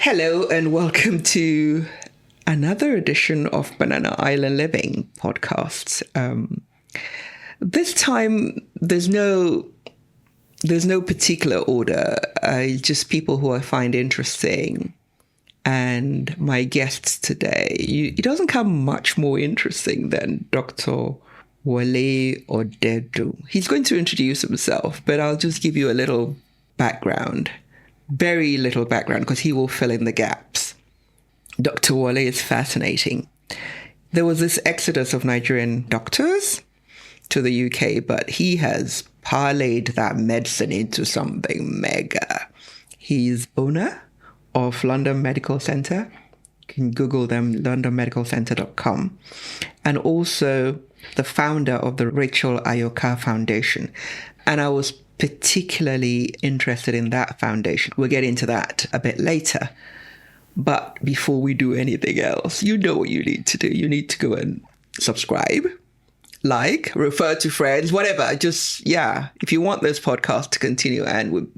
Hello and welcome to another edition of Banana Island Living podcasts. This time, there's no particular order. Just people who I find interesting, and my guests today. It doesn't come much more interesting than Dr. Wole Odedun. He's going to introduce himself, but I'll just give you a little background. Very little background, because he will fill in the gaps. Dr. Wole is fascinating. There was this exodus of Nigerian doctors to the UK, but he has parlayed that medicine into something mega. He's owner of London Medical Centre. You can Google them, londonmedicalcentre.com. And also the founder of the Rachel Ayoka Foundation. And I was particularly interested in that foundation. We'll get into that a bit later. But before we do anything else, you know what you need to do. You need to go and subscribe, like, refer to friends, whatever. Just, if you want this podcast to continue. And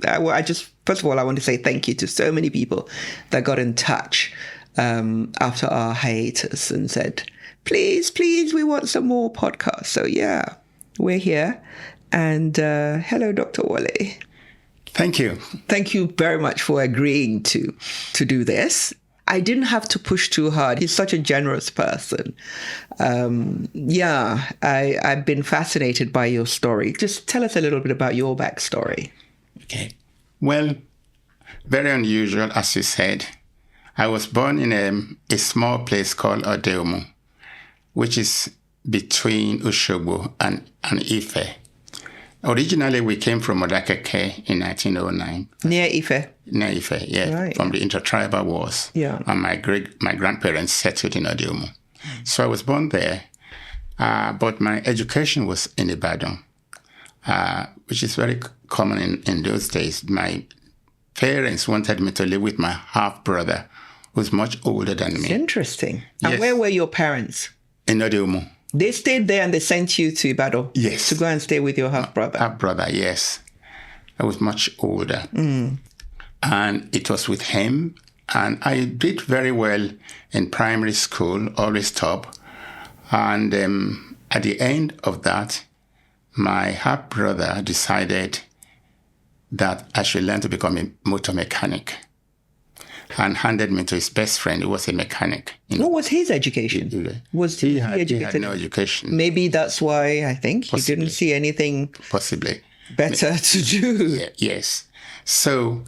first of all, I want to say thank you to so many people that got in touch after our hiatus and said, please, we want some more podcasts. So we're here. And hello, Dr. Wole. Thank you. Thank you very much for agreeing to do this. I didn't have to push too hard. He's such a generous person. I've been fascinated by your story. Just tell us a little bit about your backstory. Okay. Well, very unusual, as you said. I was born in a small place called Ode Omu, which is between Osogbo and Ife. Originally, we came from Modakeke in 1909. Near Ife? Near Ife, yeah. Right. From the intertribal wars. Yeah. And my grandparents settled in Ode Omu. So I was born there. But my education was in Ibadan, which is very common in those days. My parents wanted me to live with my half-brother, who's much older than me. Interesting. Yes. And where were your parents? In Ode Omu. They stayed there and they sent you to Ibadan? Yes. To go and stay with your half-brother? Half-brother, yes. I was much older. And it was with him. And I did very well in primary school, always top. And at the end of that, my half-brother decided that I should learn to become a motor mechanic, and handed me to his best friend, who was a mechanic. What was his education? He had no education. Maybe that's why I think he didn't see anything possibly better to do. Yes. So,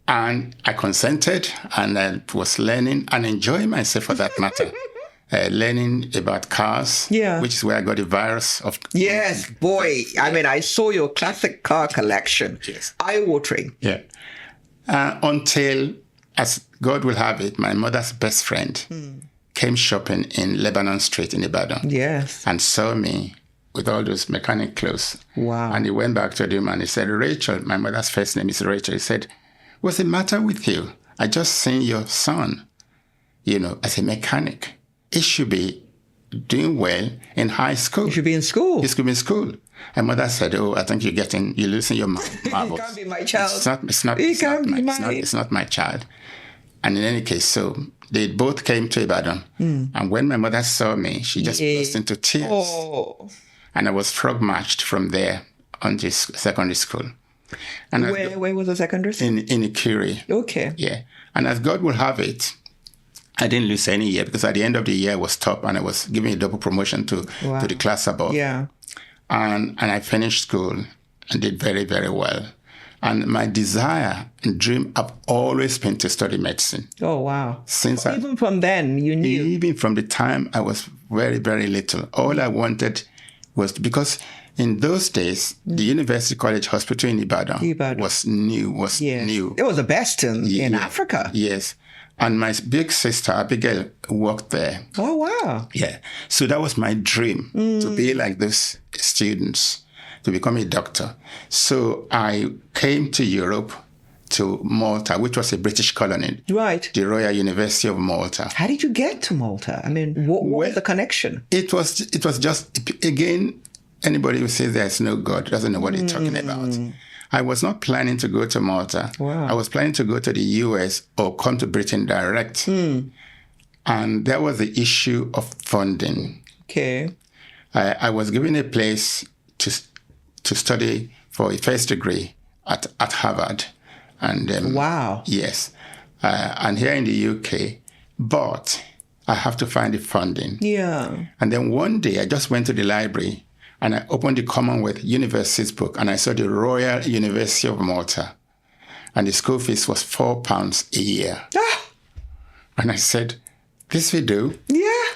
and I consented, and I was learning and enjoying myself for that matter. Learning about cars, which is where I got the virus of... Yes, boy. I mean, I saw your classic car collection. Yes. Eye-watering. Yeah. Until... as God will have it, my mother's best friend came shopping in Lebanon Street in Ibadan. Yes. And saw me with all those mechanic clothes. Wow. And he went back to him and he said, Rachel, my mother's first name is Rachel. He said, what's the matter with you? I just seen your son, as a mechanic. He should be doing well in high school. He should be in school. He should be in school. And mother said, I think you're losing your marbles. It can't be my child. It's not my child. And in any case, so they both came to Ibadan. And when my mother saw me, she just burst into tears. Oh. And I was frog marched from there on to secondary school. And where was the secondary school? In Ikiri. Okay. Yeah. And as God will have it, I didn't lose any year, because at the end of the year I was top, and I was given a double promotion to the class above. Yeah. And I finished school and did very, very well. And my desire and dream have always been to study medicine. Oh, wow. Even from then, you knew? Even from the time I was very, very little. All I wanted was, because in those days, the University College Hospital in Ibadan was new. It was the best in Africa. Yes. And my big sister, Abigail, worked there. Oh, wow. Yeah. So that was my dream, to be like those students, to become a doctor. So I came to Europe, to Malta, which was a British colony. Right. The Royal University of Malta. How did you get to Malta? I mean, what was the connection? It was just, again, anybody who says there's no God doesn't know what they're talking about. I was not planning to go to Malta. Wow. I was planning to go to the US or come to Britain direct. And there was the issue of funding. Okay. I was given a place to study for a first degree at Harvard. And Wow. Yes. And here in the UK, but I have to find the funding. Yeah. And then one day I just went to the library and I opened the Commonwealth Universities book and I saw the Royal University of Malta. And the school fees was £4 a year. Ah. And I said, this will do. Yeah.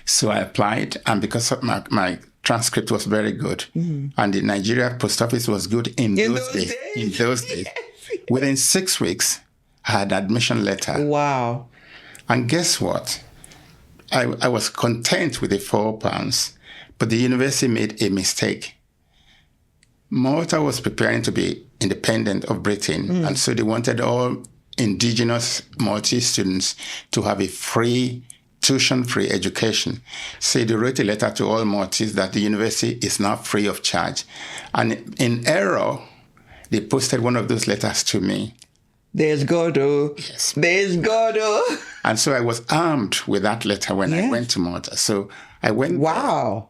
So I applied, and because of my transcript was very good, and the Nigeria post office was good in those days. In those days. Yes. Within 6 weeks, I had an admission letter. Wow. And guess what? I was content with the £4, but the university made a mistake. Malta was preparing to be independent of Britain, and so they wanted all indigenous Maltese students to have a free, tuition-free education. So they wrote a letter to all Maltese that the university is now free of charge. And in error, they posted one of those letters to me. There's God, oh. Yes. There's God, oh. And so I was armed with that letter when I went to Malta. So I went Wow. there,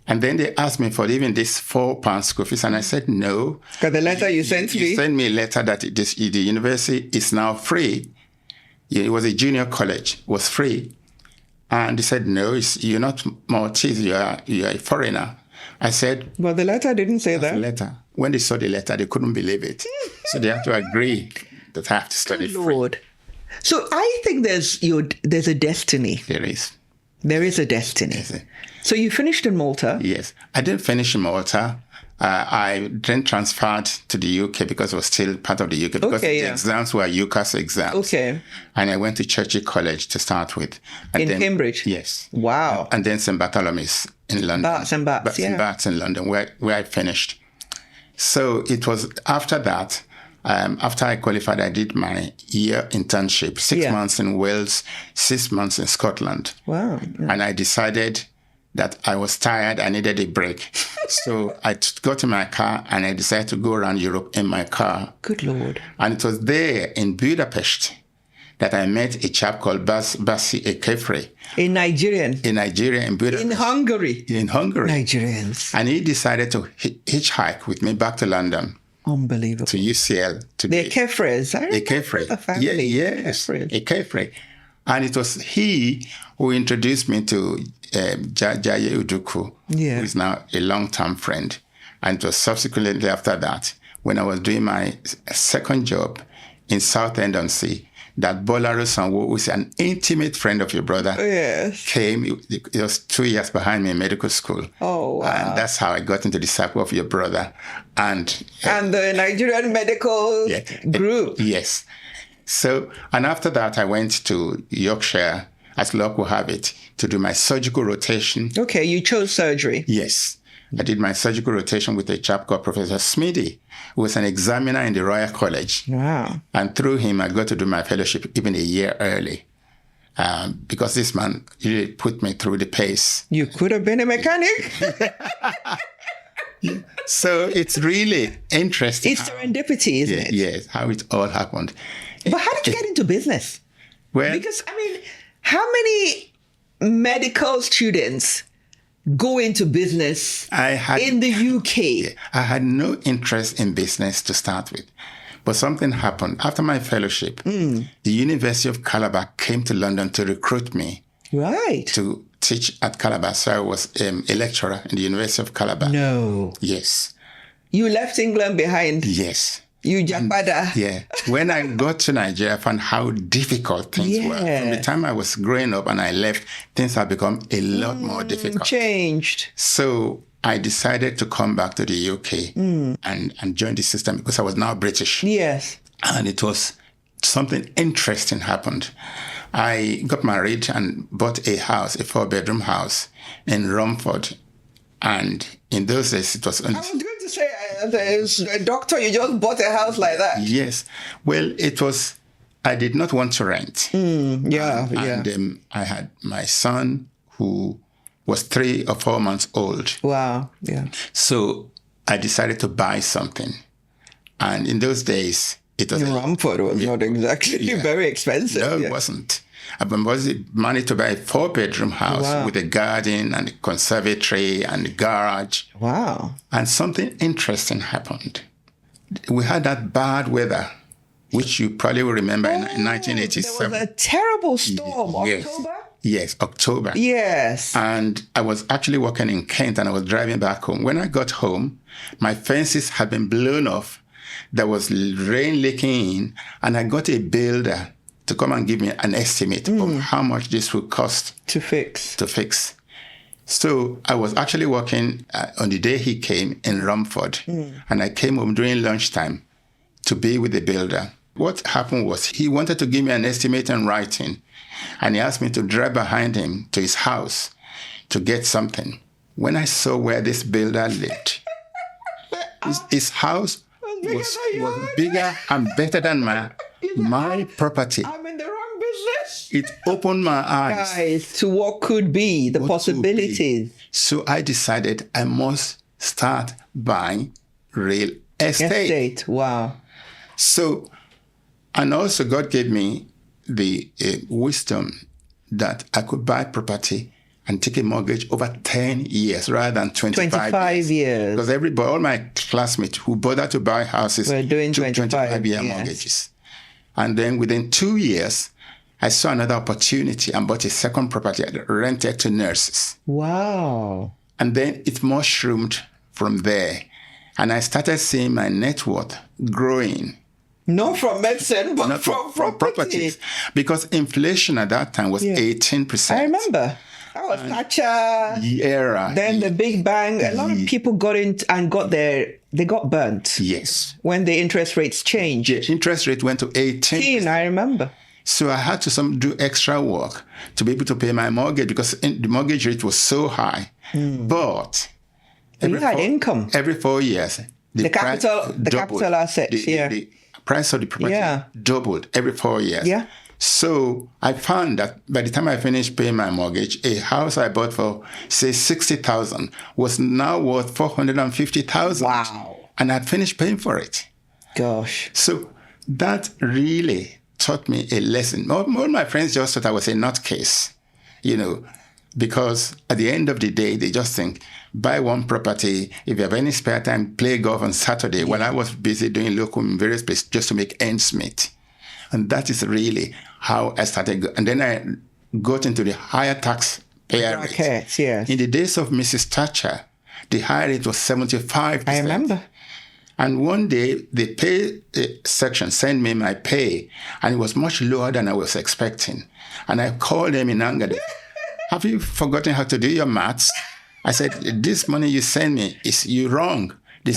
and then they asked me for even this £4 school fees. And I said, no. Because the letter you sent me. You sent me a letter that the university is now free. It was a junior college, was free. And they said, no, you're not Maltese, you're a foreigner. I said, But the letter didn't say that. the letter. When they saw the letter, they couldn't believe it. So they had to agree that I have to study free. Lord. So I think there's a destiny. There is. There is a destiny. Yes. So you finished in Malta. Yes. I didn't finish in Malta. I then transferred to the UK because I was still part of the UK. Because the exams were UCAS exams. Okay. And I went to Churchill College to start with. And in Cambridge? Yes. Wow. And then St. Bartholomew's in London. St. Bart's, St. Bart's in London, where I finished. So it was after that, after I qualified, I did my year internship, 6 months in Wales, 6 months in Scotland. Wow. Yeah. And I decided that I was tired, I needed a break. So I got in my car and I decided to go around Europe in my car. Good Lord. And it was there in Budapest that I met a chap called Basi Ekefre. A Nigerian. In Nigeria, in Budapest. In Hungary. In Hungary. Nigerians. And he decided to hitchhike with me back to London. Unbelievable. To UCL. The Ekefres. I remember Ekefre. the family. Yes. Ekefres. Ekefre. And it was he who introduced me to Jaye Uduku, who is now a long-term friend. And it was subsequently after that, when I was doing my second job in Southend-on-Sea, that Bolaro Sanwo, who is an intimate friend of your brother, came. He was 2 years behind me in medical school. Oh, wow. And that's how I got into the circle of your brother. And the Nigerian medical group. Yes. So, and after that, I went to Yorkshire, as luck will have it, to do my surgical rotation. Okay, you chose surgery. Yes. I did my surgical rotation with a chap called Professor Smithy, who was an examiner in the Royal College. Wow. And through him, I got to do my fellowship even a year early. Because this man really put me through the pace. You could have been a mechanic. So it's really interesting. It's serendipity, isn't it? Yes, how it all happened. But how did you get into business? Well, because, I mean, how many medical students go into business in the UK? I had no interest in business to start with. But something happened. After my fellowship, the University of Calabar came to London to recruit me. Right. To teach at Calabar. So I was a lecturer in the University of Calabar. No. Yes. You left England behind. Yes. You Japada. Yeah. When I got to Nigeria, I found how difficult things were. From the time I was growing up and I left, things have become a lot more difficult. Changed. So I decided to come back to the UK and join the system because I was now British. Yes. And it was something interesting happened. I got married and bought a house, a 4-bedroom house in Romford. And in those days, it was... I was going to say, as a doctor, you just bought a house like that. Yes. Well, it was... I did not want to rent. And I had my son who was 3 or 4 months old. Wow. Yeah. So I decided to buy something. And in those days, it was... Romford was not exactly very expensive. No, it wasn't. I was money to buy a 4-bedroom house with a garden and a conservatory and a garage. Wow. And something interesting happened. We had that bad weather, which you probably will remember in 1987. There was a terrible storm, Yes. October? Yes, October. Yes. And I was actually working in Kent and I was driving back home. When I got home, my fences had been blown off. There was rain leaking in, and I got a builder to come and give me an estimate of how much this would cost to fix. So I was actually working on the day he came in Romford, and I came home during lunchtime to be with the builder. What happened was he wanted to give me an estimate in writing, and he asked me to drive behind him to his house to get something. When I saw where this builder lived, his house was bigger and better than my property. I'm in the wrong business. It opened my eyes. Guys, to what could be, the possibilities. So I decided I must start buying real estate. Wow. So, and also God gave me the wisdom that I could buy property and take a mortgage over 10 years rather than 25 years. Because all my classmates who bothered to buy houses were doing took 25-year mortgages. And then within 2 years, I saw another opportunity and bought a second property rented to nurses. Wow. And then it mushroomed from there. And I started seeing my net worth growing. Not from medicine, but Not from properties. Because inflation at that time was 18%. I remember. That was Thatcher. Era. Then the Big Bang. A lot of people got in and they got burnt. Yes. When the interest rates changed. The interest rate went to 18%. I remember. So I had to do extra work to be able to pay my mortgage because the mortgage rate was so high. But you had income. Every 4 years, the capital assets. The price of the property doubled every 4 years. Yeah. So I found that by the time I finished paying my mortgage, a house I bought for, say, 60,000 was now worth 450,000. Wow. And I'd finished paying for it. Gosh. So that really taught me a lesson. All my friends just thought I was a nutcase, because at the end of the day, they just think, buy one property. If you have any spare time, play golf on Saturday. While I was busy doing local in various places just to make ends meet. And that is really how I started. And then I got into the higher tax payer rate. Yes. In the days of Mrs. Thatcher, the higher rate was 75%. I remember. And one day, the pay section sent me my pay, and it was much lower than I was expecting. And I called them in anger. Have you forgotten how to do your maths? I said, this money you send me, you wrong. They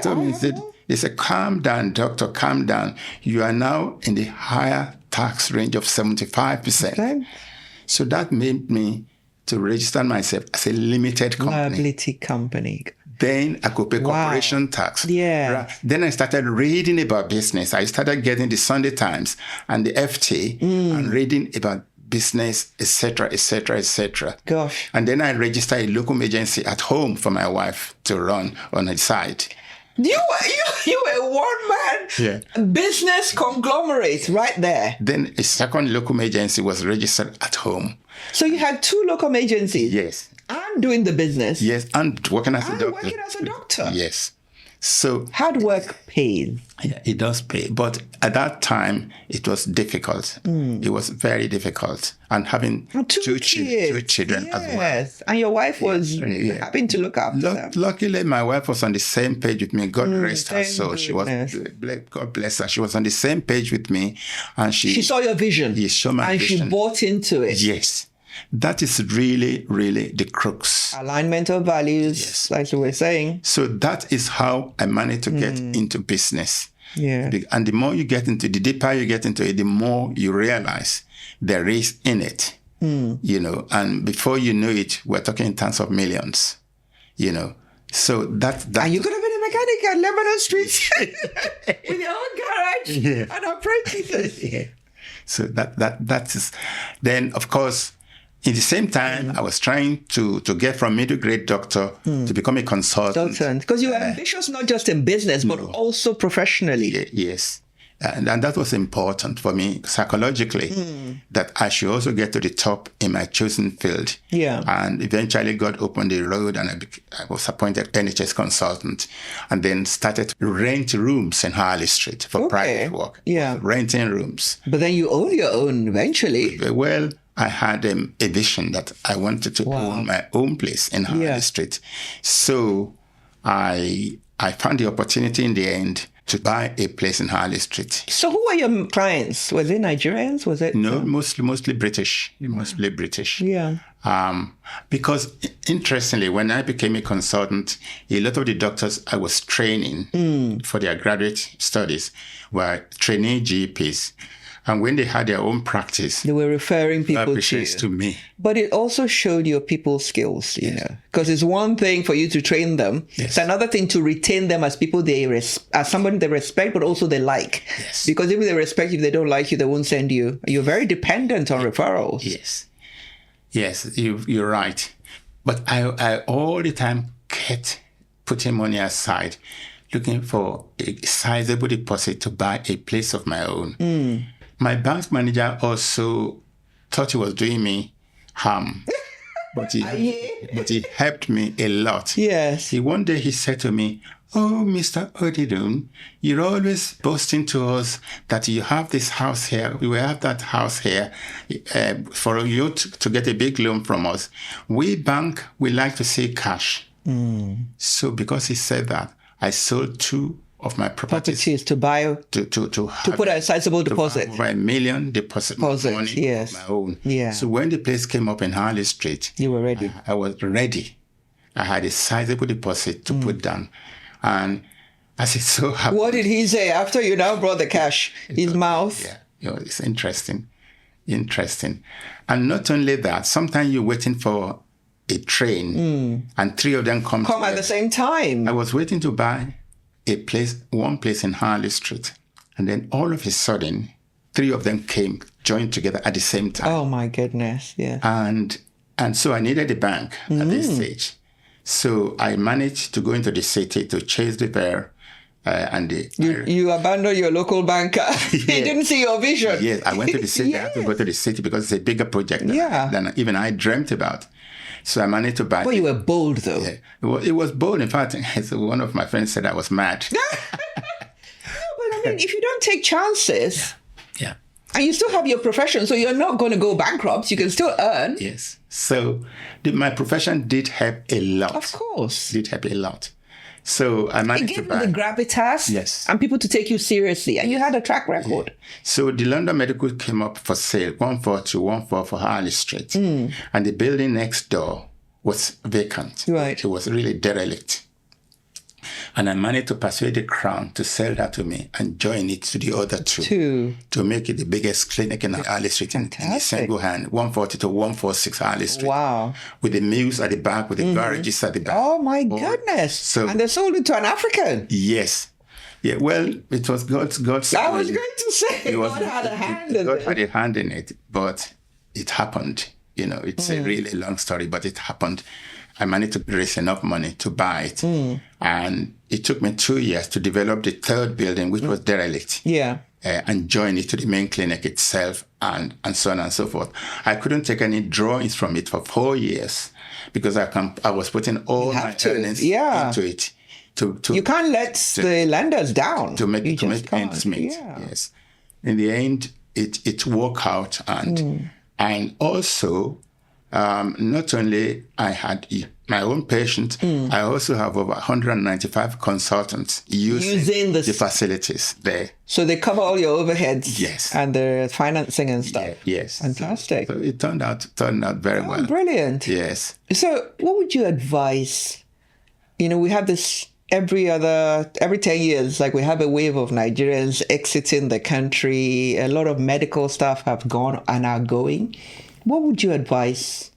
told me, they said, calm down, doctor, calm down. You are now in the higher tax range of 75%. Okay. So that made me to register myself as a limited company. Liability company. Then I could pay corporation tax. Yeah. Then I started reading about business. I started getting the Sunday Times and the FT and reading about business, etc., etc., etc. Gosh. And then I registered a local agency at home for my wife to run on the side. You were one-man business conglomerate right there. Then a second local agency was registered at home. So you had 2 local agencies? Yes. And doing the business? Yes, and working as a doctor? Yes. So hard work pays. Yeah, it does pay. But at that time, it was difficult. It was very difficult. And having two children as well. Yes. And your wife was having to look after them. Luckily, my wife was on the same page with me. God rest her soul. She was, God bless her. She was on the same page with me. And she saw your vision. She saw my vision. And she bought into it. Yes. That is really, really the crux. Alignment of values, like you were saying. So that is how I managed to get into business. Yeah. And the more you get into, the deeper you get into it, the more you realize there is in it, and before you know it, we're talking in terms of millions, So that. And you could have been a mechanic at Lebanon Street with your own garage and apprentices. So that is. Then, of course, In the same time, I was trying to get from middle grade doctor to become a consultant. Because you were ambitious not just in business, but also professionally. Yes. And that was important for me psychologically, that I should also get to the top in my chosen field. Yeah. And eventually God opened the road, and I was appointed NHS consultant, and then started to rent rooms in Harley Street for private work. Yeah. Renting rooms. But then you own your own eventually. Well, I had a vision that I wanted to own my own place in Harley Street. So I found the opportunity in the end to buy a place in Harley Street. So who were your clients? Was it Nigerians? Was it? No, mostly British. Mostly British. Yeah. Because interestingly, when I became a consultant, a lot of the doctors I was training for their graduate studies were trainee GPs. And when they had their own practice, they were referring people to me. But it also showed your people skills, you know, because it's one thing for you to train them. Yes. It's another thing to retain them as people as somebody they respect, but also they like. Yes. Because if they respect you, if they don't like you, they won't send you. You're very dependent on referrals. Yes, you're right. But I all the time kept putting money aside, looking for a sizable deposit to buy a place of my own. My bank manager also thought he was doing me harm, but he helped me a lot. Yes. One day he said to me, "Oh, Mr. Odedun, you're always boasting to us that you have this house here, we will have that house here, for you to get a big loan from us. We bank, we like to see cash." So because he said that, I sold 2 of my properties to buy to put a sizable deposit. For $1 million deposit money yes. of my own. Yeah. So when the place came up in Harley Street, you were ready. I was ready. I had a sizable deposit to put down. And as it so happened. What did he say after you now brought the cash? His mouth? Yeah. It's interesting. And not only that, sometimes you're waiting for a train and 3 of them come at the same time. I was waiting to buy one place in Harley Street. And then all of a sudden, 3 of them joined together at the same time. Oh my goodness, yeah. And so I needed a bank at this stage. So I managed to go into the city to chase the bear. You abandoned your local banker. He didn't see your vision. Yes, I went to the city. I had to go to the city because it's a bigger project than even I dreamt about. So I managed to buy. Well, you were bold, though. Yeah. It was bold. In fact, one of my friends said I was mad. But I mean, if you don't take chances, and you still have your profession, so you're not going to go bankrupt. You can still earn. Yes. So my profession did help a lot. Of course, did help a lot. So I managed to buy. It gave you the gravitas, and people to take you seriously, and you had a track record. Yeah. So the London Medical came up for sale, 14214 for Harley Street, and the building next door was vacant. Right, it was really derelict, and I managed to persuade the Crown to sell that to me and join it to the other two to make it the biggest clinic in Harley Street in a single hand, 140 to 146 Harley Street. Wow. With the mills at the back, with the garages at the back. Oh my goodness. And they sold it to an African. Yes. Yeah, well, it was God's I was going to say, God had a hand in it. God had a hand in it, but it happened. You know, it's a really long story, but it happened. I managed to raise enough money to buy it. And it took me 2 years to develop the 3rd building, which was derelict. Yeah. And join it to the main clinic itself and so on and so forth. I couldn't take any drawings from it for 4 years because I was putting all my earnings into it. You can't let the lenders down. To make ends meet. Yeah. Yes. In the end, it worked out. And also, not only I had my own patients, I also have over 195 consultants using the facilities there. So they cover all your overheads, yes, and the financing and stuff. Yes, fantastic. So it turned out very well. Brilliant. Yes. So, what would you advise? You know, we have this every 10 years, like we have a wave of Nigerians exiting the country. A lot of medical staff have gone and are going. What would you advise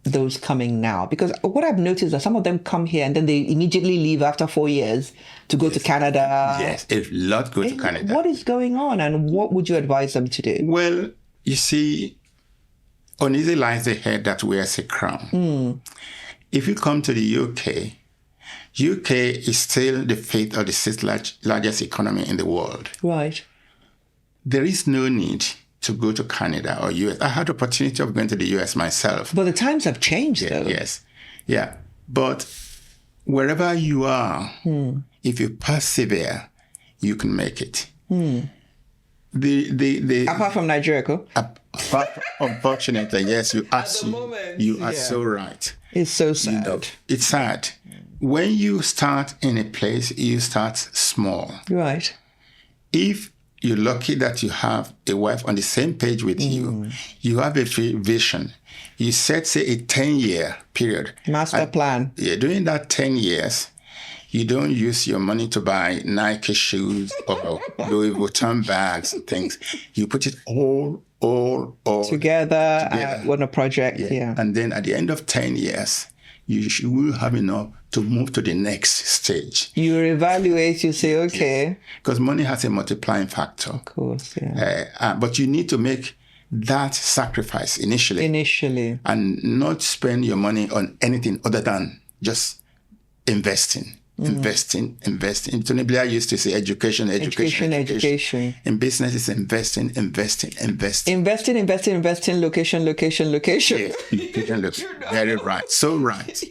those coming now? Because what I've noticed is that some of them come here and then they immediately leave after 4 years to go to Canada. Yes, a lot go to Canada. What is going on and what would you advise them to do? Well, you see, uneasy lies the head that wears a crown. If you come to the UK is still the fifth or the sixth largest economy in the world. Right. There is no need to go to Canada or US. I had the opportunity of going to the US myself. But the times have changed, though. Yes. Yeah. But wherever you are, if you persevere, you can make it. Apart from Nigeria, unfortunately, yes, you are so right. It's so sad. It's sad. When you start in a place, you start small. Right. If you're lucky that you have a wife on the same page with you, you have a vision. You set, say, a 10-year period. Master plan. Yeah, during that 10 years, you don't use your money to buy Nike shoes or Louis Vuitton bags and things. You put it all together. On a project. Yeah. And then at the end of 10 years, you will have enough to move to the next stage. You evaluate, you say, okay. Because money has a multiplying factor. Of course, yeah. But you need to make that sacrifice initially. And not spend your money on anything other than just investing. Investing. Tony Blair used to say education. In business, it's investing. Location. Very right. So right.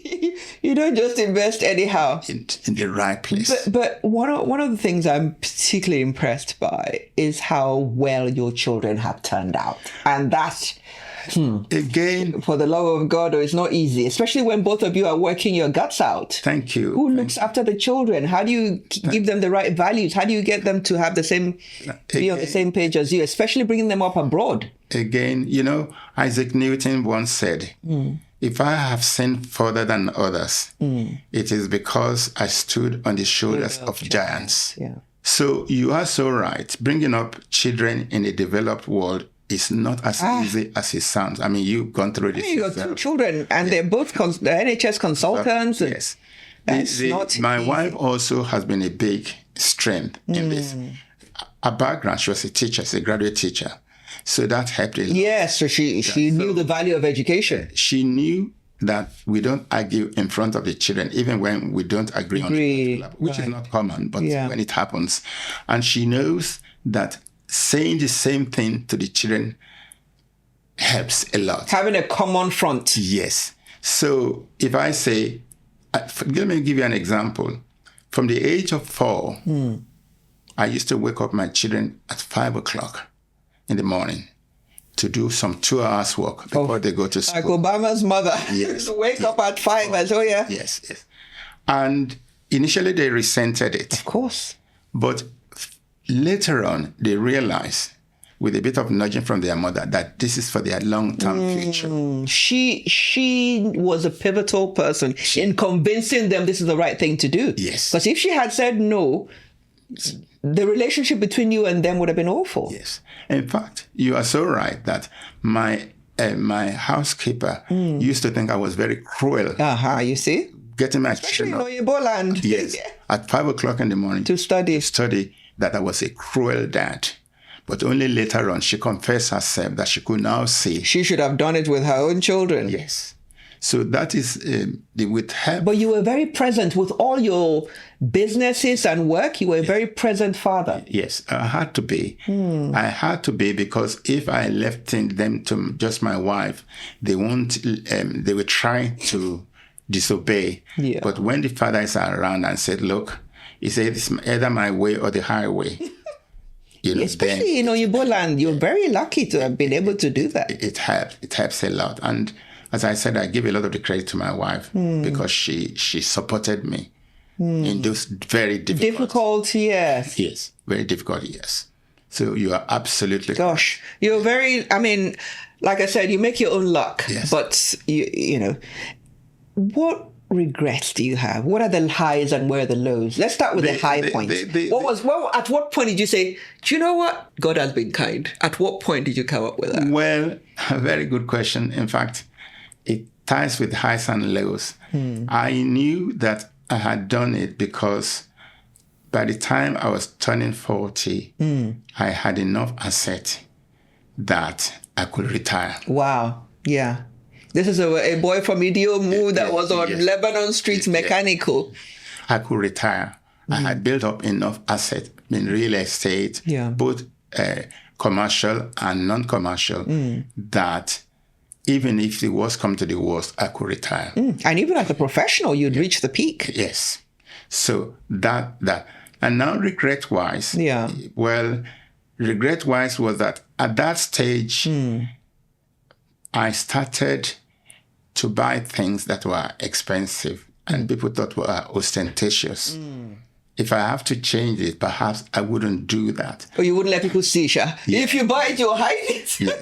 You don't just invest anyhow. In the right place. But one of the things I'm particularly impressed by is how well your children have turned out. And that... Again, for the love of God, it's not easy, especially when both of you are working your guts out. Thank you. Who looks after the children? How do you give them the right values? How do you get them to have the same, be on the same page as you, especially bringing them up abroad? Again, Isaac Newton once said, if I have sinned further than others, it is because I stood on the shoulders of giants. Yeah. So you are so right. Bringing up children in a developed world is not as easy as it sounds. I mean, you've gone through this. You got two children, and they're both the NHS consultants. Yes. My easy. wife also has been a big strength in this. Her background, she was a teacher, she's a graduate teacher. So that helped a lot. Yes, so she knew the value of education. She knew that we don't argue in front of the children, even when we don't agree on the level, which is not common, but when it happens. And she knows that saying the same thing to the children helps a lot. Having a common front. Yes. So if I say, let me give you an example. From the age of 4, I used to wake up my children at 5 o'clock in the morning to do some 2 hours work before they go to school. Like Obama's mother. Yes. Wake up at 5 as well, yeah. Yes. And initially they resented it. Of course. But later on, they realized, with a bit of nudging from their mother, that this is for their long-term future. She was a pivotal person in convincing them this is the right thing to do. Yes. Because if she had said no, the relationship between you and them would have been awful. Yes. In fact, you are so right that my housekeeper used to think I was very cruel. You see? Getting my especially children in Oyibo land. Yes. At 5 o'clock in the morning. To study. That I was a cruel dad. But only later on, she confessed herself that she could now see. She should have done it with her own children. Yes. So that is with her. But you were very present with all your businesses and work. You were a very present father. Yes, I had to be. I had to be, because if I left them to just my wife, they would try to disobey. Yeah. But when the father is around and said, look, he said, it's either my way or the highway. Especially in Oyibo land, you're very lucky to have been able to do that. It helps. It helps a lot. And as I said, I give a lot of the credit to my wife because she supported me in those very difficult years. Yes, very difficult years. So you are absolutely correct. You're very, like I said, you make your own luck. Yes. But, what regrets do you have? What are the highs and where are the lows? Let's start with the high points. At what point did you say, do you know what? God has been kind. At what point did you come up with that? Well, a very good question. In fact, it ties with highs and lows. I knew that I had done it because by the time I was turning 40, I had enough asset that I could retire. Wow. Yeah. This is a boy from Ode Omu that was on Lebanon Street mechanical. I could retire. I had built up enough asset in real estate, both commercial and non-commercial, that even if the worst come to the worst, I could retire. And even as a professional, you'd reach the peak. Yes. So that. And now regret-wise, regret-wise was that at that stage, I started to buy things that were expensive and people thought were ostentatious. If I have to change it, perhaps I wouldn't do that. Or you wouldn't let people see, Sha? Yeah. If you buy it, you'll hide it. Yeah.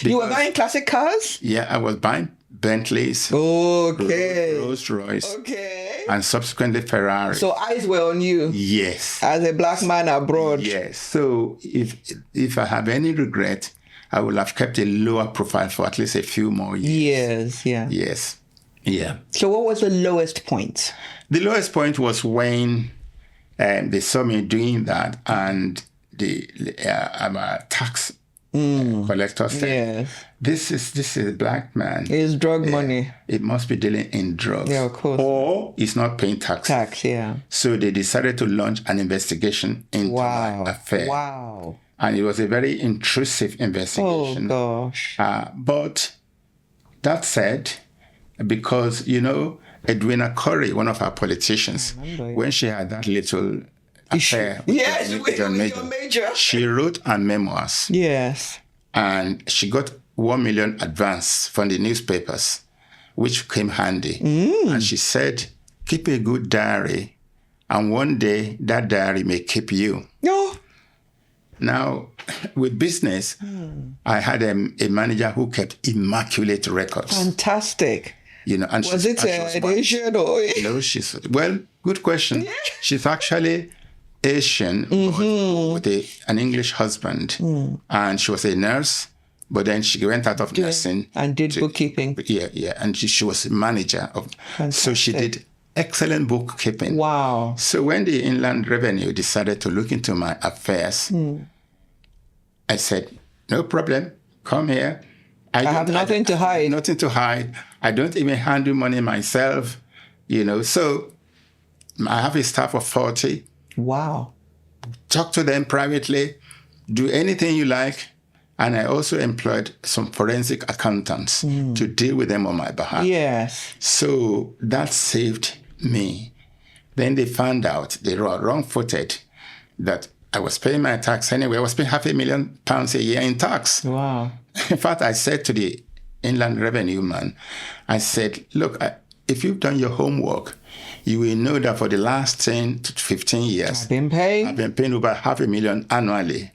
You were buying classic cars? Yeah, I was buying Bentleys. Okay. Rolls Royce. Okay. And subsequently Ferrari. So eyes were on you. Yes. As a black man abroad. Yes. So if I have any regret, I would have kept a lower profile for at least a few more years. Yes. Yeah. So what was the lowest point? The lowest point was when they saw me doing that, and I'm a tax collector said, this is a black man. It's drug money. It must be dealing in drugs. Yeah, of course. Or he's not paying tax. So they decided to launch an investigation into my affair. Wow. And it was a very intrusive investigation. Oh, gosh. But that said, because, Edwina Curry, one of our politicians, when she had that little affair with John Major, she wrote her memoirs. Yes. And she got 1 million advance from the newspapers, which came handy. And she said, keep a good diary, and one day that diary may keep you. No. Now, with business, I had a manager who kept immaculate records. Fantastic. And was it an Asian or? No, good question. Yeah. She's actually Asian, but with an English husband. And she was a nurse, but then she went out of nursing. And did bookkeeping. Yeah. And she was a manager. So she did excellent bookkeeping. Wow. So when the Inland Revenue decided to look into my affairs, I said, no problem, come here. I have nothing to hide. Nothing to hide. I don't even handle money myself, So I have a staff of 40. Wow. Talk to them privately. Do anything you like. And I also employed some forensic accountants to deal with them on my behalf. Yes. So that saved me. Then they found out, they were wrong-footed, that I was paying my tax anyway. I was paying £500,000 a year in tax. Wow. In fact, I said to the Inland Revenue man, I said, look, if you've done your homework, you will know that for the last 10 to 15 years, I've been paying over $500,000 annually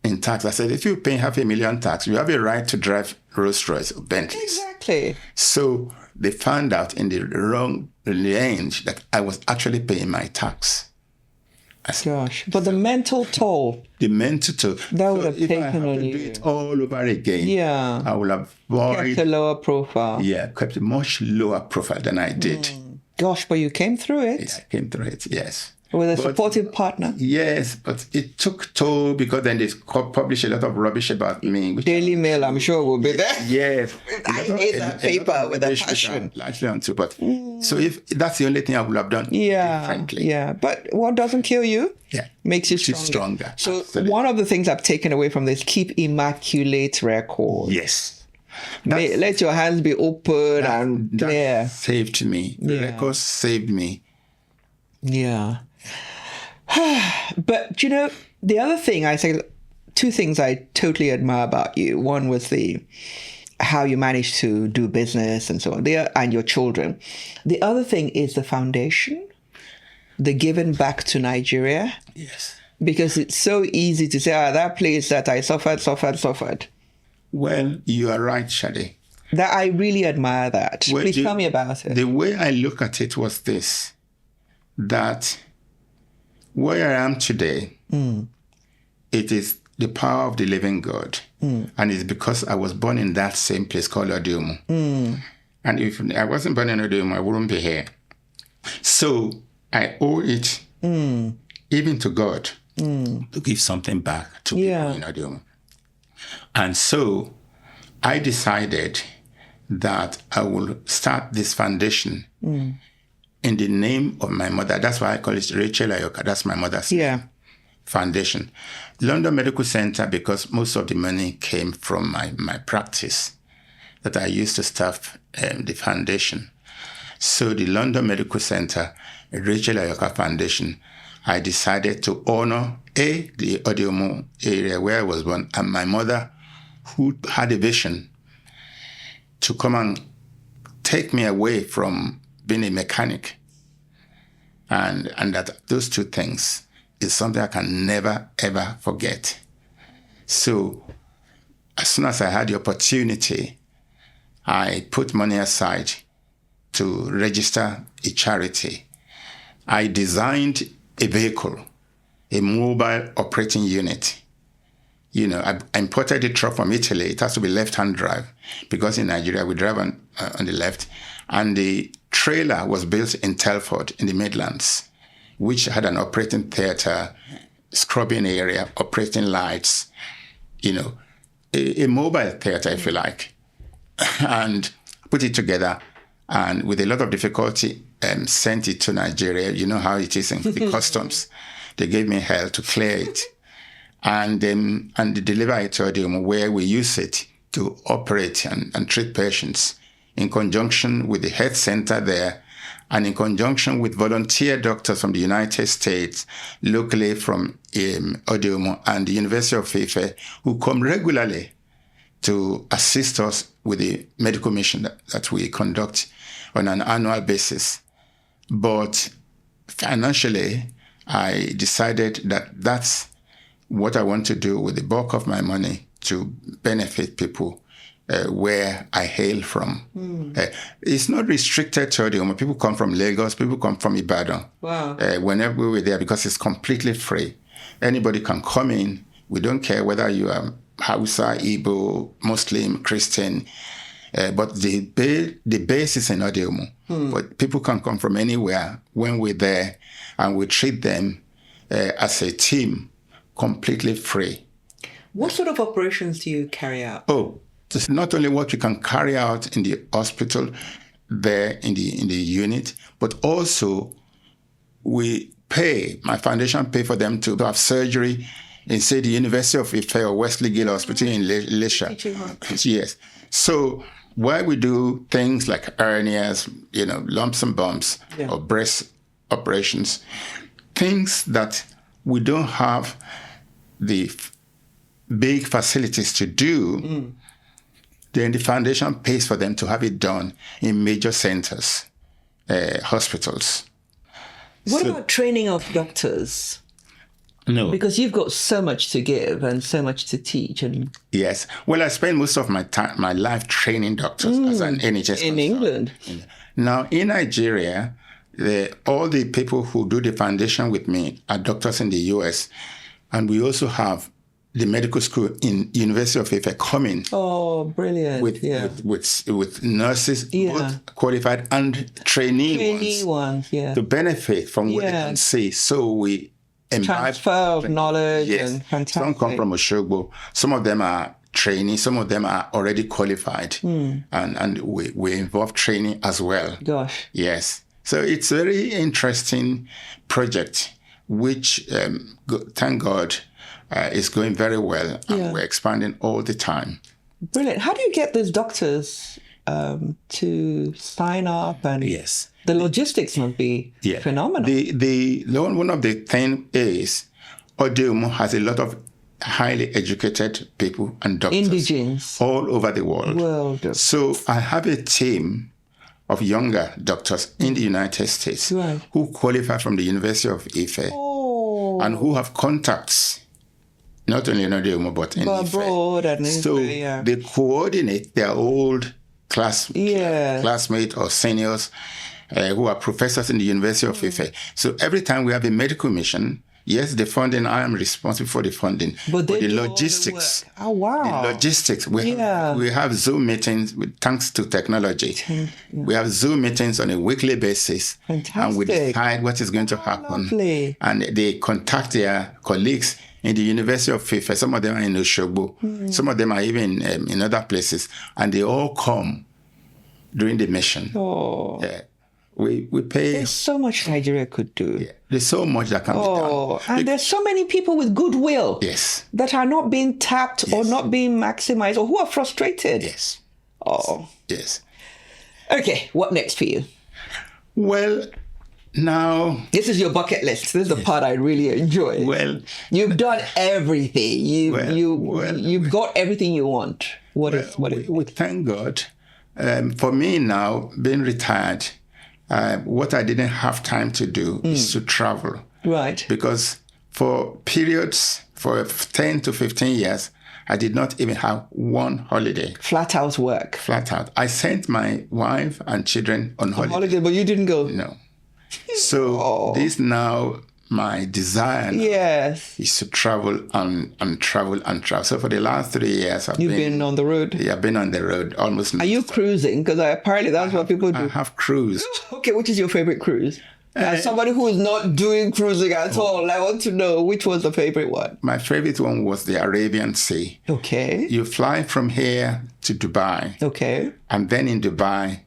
in tax. I said, if you're paying $500,000 tax, you have a right to drive Rolls Royce or Bentleys. Exactly. So they found out in the wrong range that I was actually paying my tax. Gosh, but the mental toll. The mental toll. That would have taken on you. Do it all over again. Yeah. I would have kept a lower profile. Yeah, kept a much lower profile than I did. Gosh, but you came through it. Yeah, I came through it, yes. With a supportive partner. Yes, but it took toll because then they published a lot of rubbish about me. Daily Mail, I'm sure, will be there. Yes. I hate that paper with a passion. Largely onto, but so if that's the only thing I would have done, frankly. Yeah, but what doesn't kill you makes you stronger. So absolutely. One of the things I've taken away from this, keep immaculate record. Yes. Let your hands be open and clear. That saved me. The records saved me. Yeah. But, the other thing I say, two things I totally admire about you. One was how you managed to do business and so on, and your children. The other thing is the foundation, the giving back to Nigeria. Yes. Because it's so easy to say, that place that I suffered. Well, you are right, Shade. That I really admire that. Well, please tell me about it. The way I look at it was this, that where I am today, it is the power of the living God. And it's because I was born in that same place called Ode Omu. And if I wasn't born in Ode Omu, I wouldn't be here. So I owe it even to God to give something back to people in Ode Omu. And so I decided that I will start this foundation in the name of my mother. That's why I call it Rachel Ayoka. That's my mother's foundation. London Medical Center, because most of the money came from my practice that I used to staff the foundation. So the London Medical Center, Rachel Ayoka Foundation, I decided to honor the Ode Omu area where I was born, and my mother, who had a vision to come and take me away from being a mechanic. And that those two things is something I can never, ever forget. So as soon as I had the opportunity, I put money aside to register a charity. I designed a vehicle, a mobile operating unit. You know, I imported the truck from Italy. It has to be left-hand drive because in Nigeria we drive on the left. And the trailer was built in Telford in the Midlands, which had an operating theater, scrubbing area, operating lights, you know, a mobile theater, if you like. And put it together and with a lot of difficulty sent it to Nigeria. You know how it is in the customs. They gave me hell to clear it. And deliver it to Ode Omu, where we use it to operate and treat patients in conjunction with the health center there and in conjunction with volunteer doctors from the United States, locally from Ode Omu and the University of Ife, who come regularly to assist us with the medical mission that we conduct on an annual basis. But financially, I decided that that's what I want to do with the bulk of my money to benefit people where I hail from. It's not restricted to Ode Omu. People come from Lagos, people come from Ibadan. Wow. Whenever we're there, because it's completely free. Anybody can come in. We don't care whether you are Hausa, Igbo, Muslim, Christian, but the base is in Ode Omu. But people can come from anywhere when we're there, and we treat them as a team, completely free. What sort of operations do you carry out? Oh, it's not only what we can carry out in the hospital there in the unit, but also we pay, my foundation pay for them to have surgery in, say, the University of Ife or Wesley Gill Hospital in Lesha. Yes. So while we do things like hernias, you know, lumps and bumps, or breast operations, things that we don't have the big facilities to do, then the foundation pays for them to have it done in major centers, hospitals. What about training of doctors? No. Because you've got so much to give and so much to teach. And Yes. Well, I spend most of my life training doctors as an NHS in England. Now, in Nigeria, all the people who do the foundation with me are doctors in the US. And we also have the medical school in University of Ife coming. Oh, brilliant. With nurses, both qualified and trainee ones to benefit from what they can see. So we transfer of knowledge and fantastic. Some come from Oshogbo. Some of them are trainees. Some of them are already qualified. And we involve training as well. Gosh. Yes. So it's a very interesting project, which, thank God, is going very well. And we're expanding all the time. Brilliant. How do you get those doctors to sign up? And the logistics must be phenomenal. One of the things is Ode Omu has a lot of highly educated people and doctors indigenes all over the world. So I have a team of younger doctors in the United States who qualify from the University of Ife and who have contacts not only in Ode Omu but in Ife. Abroad and so they coordinate their old classmates or seniors who are professors in the University of Ife. So every time we have a medical mission, yes, the funding, I am responsible for the funding. But the logistics. Oh, wow. The logistics. We have Zoom meetings, thanks to technology. We have Zoom meetings on a weekly basis. Fantastic. And we decide what is going to happen. Lovely. And they contact their colleagues in the University of Ife. Some of them are in Oshogbo. Some of them are even in other places. And they all come during the mission. Oh. Yeah. We pay. There's so much Nigeria could do. Yeah. There's so much that can be done. And there's so many people with goodwill Yes. that are not being tapped or not being maximized or who are frustrated. Yes. Oh. Yes. Okay, what next for you? Well, now... This is your bucket list. This is the part I really enjoy. Well... You've done everything. You've got everything you want. What is we thank God. For me now, being retired, what I didn't have time to do is to travel. Right. Because for periods, for 10 to 15 years, I did not even have one holiday. Flat out work. Flat out. I sent my wife and children on holiday. But you didn't go? No. So this now, my desire is to travel and travel and travel. So for the last 3 years, I've been on the road? Yeah, I've been on the road almost. Are you cruising? Because apparently that's what people do. I have cruised. Okay, which is your favorite cruise? As somebody who is not doing cruising at all, I want to know which was the favorite one. My favorite one was the Arabian Sea. Okay. You fly from here to Dubai. Okay. And then in Dubai,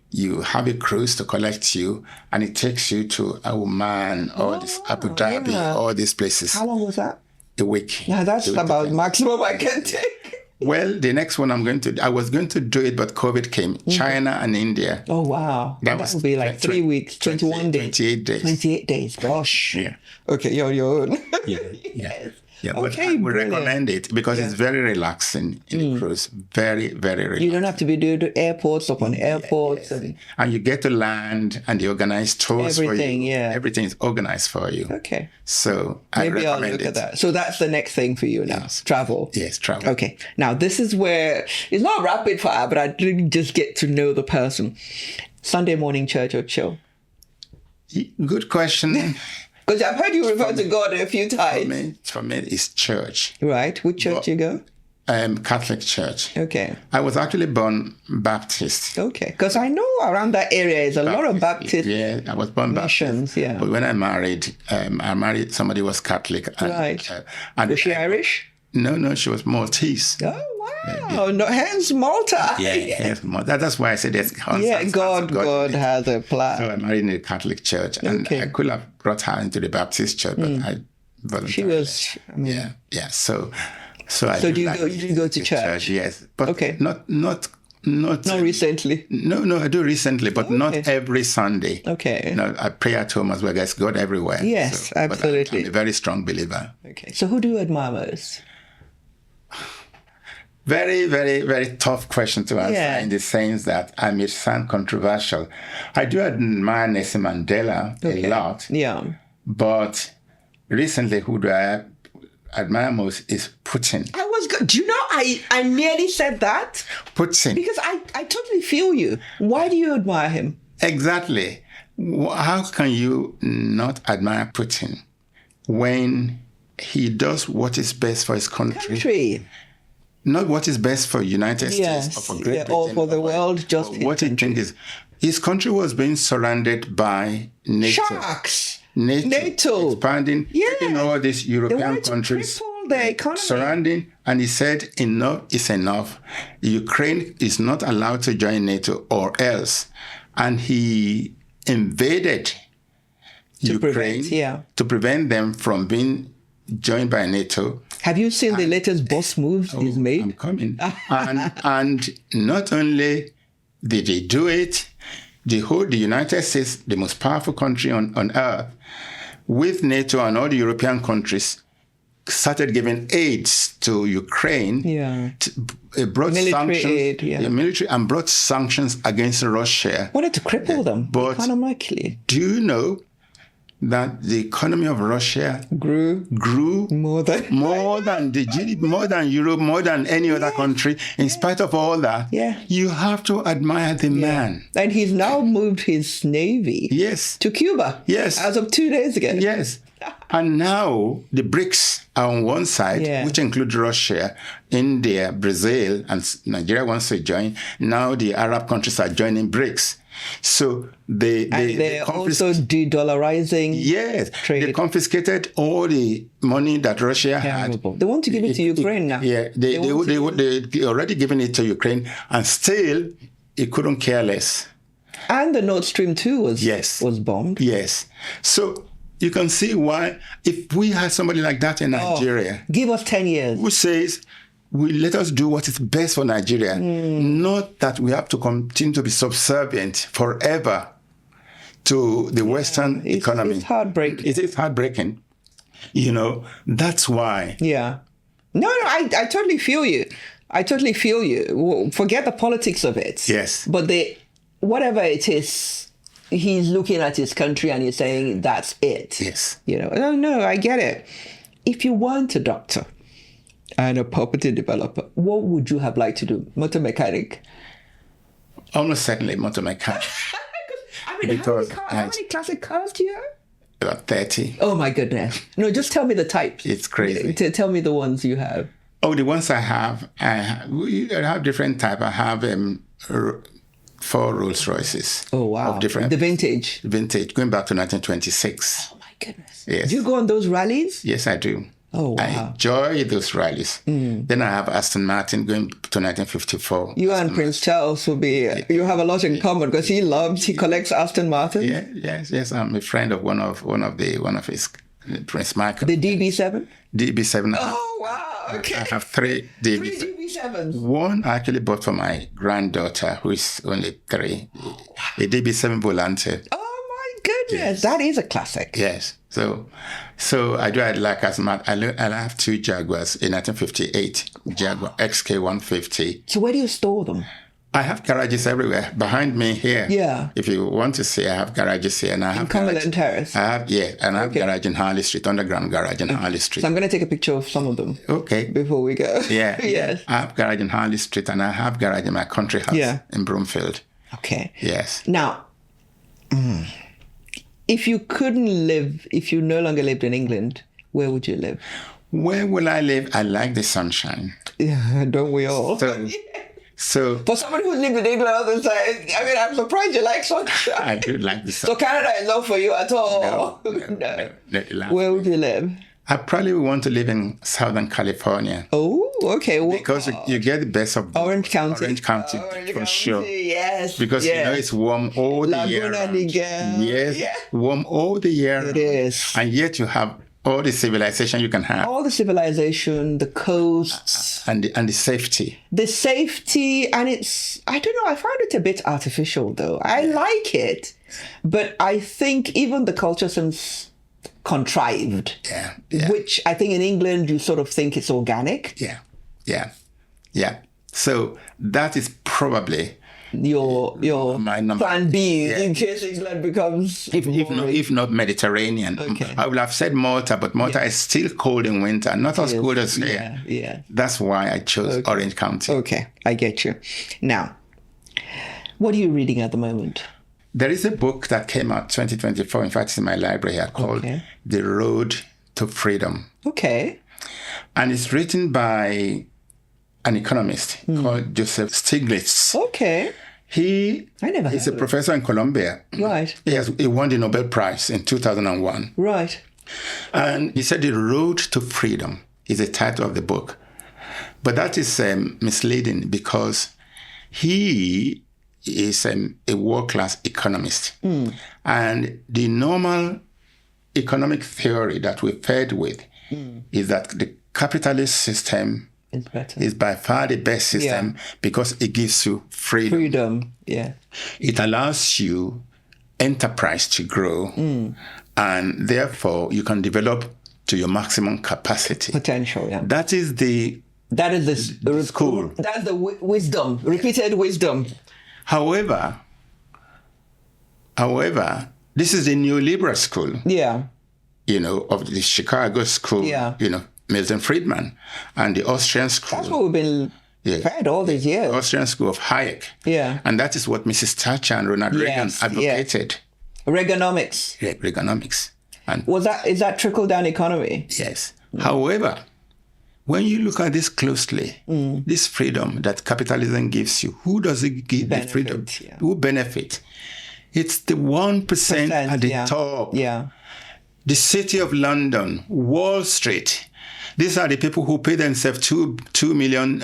you have a cruise to collect you, and it takes you to Oman or this Abu Dhabi, all these places. How long was that? A week. Yeah, that's about maximum I can take. Well, the next one I was going to do it, but COVID came. China and India. Oh, wow. That would be like 3 weeks, 21 days. 28 days. 28 days. Gosh. Yeah. Okay, you're on your own. Yes. Yeah, but okay, I would recommend it because it's very relaxing in the cruise. Very, very relaxing. You don't have to be doing the airports upon airports. Yes. And you get to land and they organize tours for you. Everything is organized for you. Okay. So maybe I'll look at that. So that's the next thing for you now. Yes. Travel. Yes, travel. Okay. Now this is where it's not rapid fire, but I did just get to know the person. Sunday morning church or chill? Good question. Because I've heard you refer to God a few times. For me, it's church. Right. Which church you go? Catholic church. Okay. I was actually born Baptist. Okay. Because I know around that area is a lot of Baptist. Yeah, I was born missions, Baptist. Yeah. But when I married somebody who was Catholic. Right. Was she Irish? No, she was Maltese. Oh, wow. No, hence Malta. Hence Malta. That's why I said there's God has a plan. So I married in the Catholic church. And I could have brought her into the Baptist church, but I volunteered. She was, So do you go to church? Yes. But not recently. No, I do recently, but not every Sunday. Okay. I pray at home as well. There's God everywhere. Yes, absolutely. I'm a very strong believer. Okay. So who do you admire most? Very, very, very tough question to answer in the sense that I may sound controversial. I do admire Nelson Mandela a lot. Yeah. But recently, who do I admire most is Putin. I was good. Do you know, I nearly said that. Putin. Because I totally feel you. Why do you admire him? Exactly. How can you not admire Putin when he does what is best for his country? Not what is best for United States or for Great Britain. Or for the world. Just what he thinks is, his country was being surrounded by NATO. Sharks. NATO. Expanding, taking all these European countries. The economy. Surrounding, and he said, enough is enough. Ukraine is not allowed to join NATO or else. And he invaded Ukraine to prevent them from being joined by NATO. Have you seen the latest boss moves he's made? I'm coming. and not only did he do it, the United States, the most powerful country on earth, with NATO and all the European countries, started giving aids to Ukraine. Brought military sanctions, aid, military, and brought sanctions against Russia. Wanted to cripple them, but economically. Do you know that the economy of Russia grew more than the GDP, more than Europe, more than any other country? In spite of all that, you have to admire the man. And he's now moved his navy to Cuba. Yes. As of 2 days ago. Yes. And now the BRICS are on one side, which include Russia, India, Brazil, and Nigeria wants to join. Now the Arab countries are joining BRICS. So they're also de-dollarizing. Yes, trade. They confiscated all the money that Russia had. They want to give it to Ukraine now. Yeah, they already given it to Ukraine, and still he couldn't care less. And the Nord Stream 2 was bombed. Yes. So you can see why, if we had somebody like that in Nigeria, give us 10 years, who says, let us do what is best for Nigeria, not that we have to continue to be subservient forever to the Western economy. It's heartbreaking. It is heartbreaking. That's why. Yeah. No, I totally feel you. Forget the politics of it. Yes. But whatever it is, he's looking at his country and he's saying, that's it. Yes. No, I get it. If you weren't a doctor and a property developer, what would you have liked to do? Motor mechanic? Almost certainly motor mechanic. I mean, how many classic cars do you have? About 30. Oh my goodness. No, just tell me the types. It's crazy. Tell me the ones you have. Oh, the ones I have different type. I have 4 Rolls Royces. Oh, wow. Of different. The vintage. Vintage, going back to 1926. Oh my goodness. Yes. Do you go on those rallies? Yes, I do. Oh, wow. I enjoy those rallies. Then I have Aston Martin going to 1954. You and Prince Charles you have a lot in common because he collects Aston Martin. Yeah, yes. I'm a friend of one of his Prince Michael. The DB7? DB7. Oh, wow. Okay. I have 3 DB7. 3 DB7s. One I actually bought for my granddaughter, who is only 3. A DB7 Volante. Oh my goodness, Yes. That is a classic. Yes. So I like as much. I have 2 Jaguars in 1958. Jaguar XK150. So where do you store them? I have garages everywhere. Behind me here. Yeah. If you want to see, I have garages here, and I have In Cumberland Terrace. I have garage in Harley Street, underground garage in Harley Street. So I'm going to take a picture of some of them. Okay. Before we go. Yeah. Yes. I have garage in Harley Street, and I have garage in my country house in Broomfield. Okay. Yes. Now, if you no longer lived in England, where would you live? Where will I live? I like the sunshine. Yeah, don't we all? So for somebody who lived in England all the time, I mean, I'm surprised you like sunshine. I do like the sunshine. So Canada is not for you at all. No. Where would you live? I probably want to live in Southern California. Oh, okay. Because you get the best of Orange County. Orange County, for sure. Yes. Because it's warm all the year round. Yes. Yeah. Warm all the year round. It is. And yet you have all the civilization you can have. All the civilization, the coasts. And the safety. The safety, and I don't know, I find it a bit artificial though. I like it, but I think even the culture seems contrived. Yeah. Which I think in England you sort of think it's organic. Yeah. So that is probably your my number. plan B in case England becomes if not Mediterranean. Okay. I would have said Malta, but Malta is still cold in winter, not as cold as here. Yeah. That's why I chose Orange County. Okay, I get you. Now, what are you reading at the moment? There is a book that came out 2024. In fact, it's in my library here called The Road to Freedom. Okay. And it's written by an economist called Joseph Stiglitz. Okay. He's a professor in Columbia. Right. He won the Nobel Prize in 2001. Right. And he said The Road to Freedom is the title of the book. But that is misleading because he is a world-class economist. And the normal economic theory that we're fed with is that the capitalist system is by far the best system because it gives you freedom. Freedom, yeah. It allows you enterprise to grow, and therefore you can develop to your maximum capacity. Potential, yeah. That is the school. That's the wisdom, repeated wisdom. However, this is the neoliberal school. Yeah. Of the Chicago school. Yeah. Milton Friedman and the Austrian school. That's what we've been fed all these years. Austrian school of Hayek. Yeah. And that is what Mrs. Thatcher and Ronald Reagan advocated. Reaganomics. Yeah, Reaganomics. And is that trickle-down economy? Yes. However, when you look at this closely, this freedom that capitalism gives you, who does it give the freedom? Yeah. Who benefit? It's the 1% at the top. Yeah. The City of London, Wall Street, These are the people who pay themselves 2 million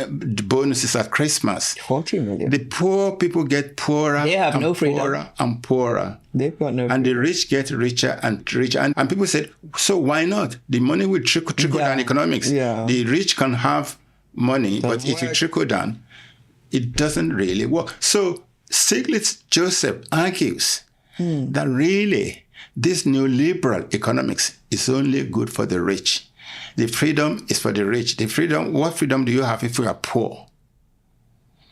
bonuses at Christmas. 40 million. The poor people get poorer. They have and no freedom. Poorer and poorer. They've got no freedom. And the rich get richer and richer. And people said, so why not? The money will trickle down economics. Yeah. The rich can have money, but if you trickle down, it doesn't really work. So Stiglitz Joseph argues that really this neoliberal economics is only good for the rich. The freedom is for the rich. What freedom do you have if you are poor?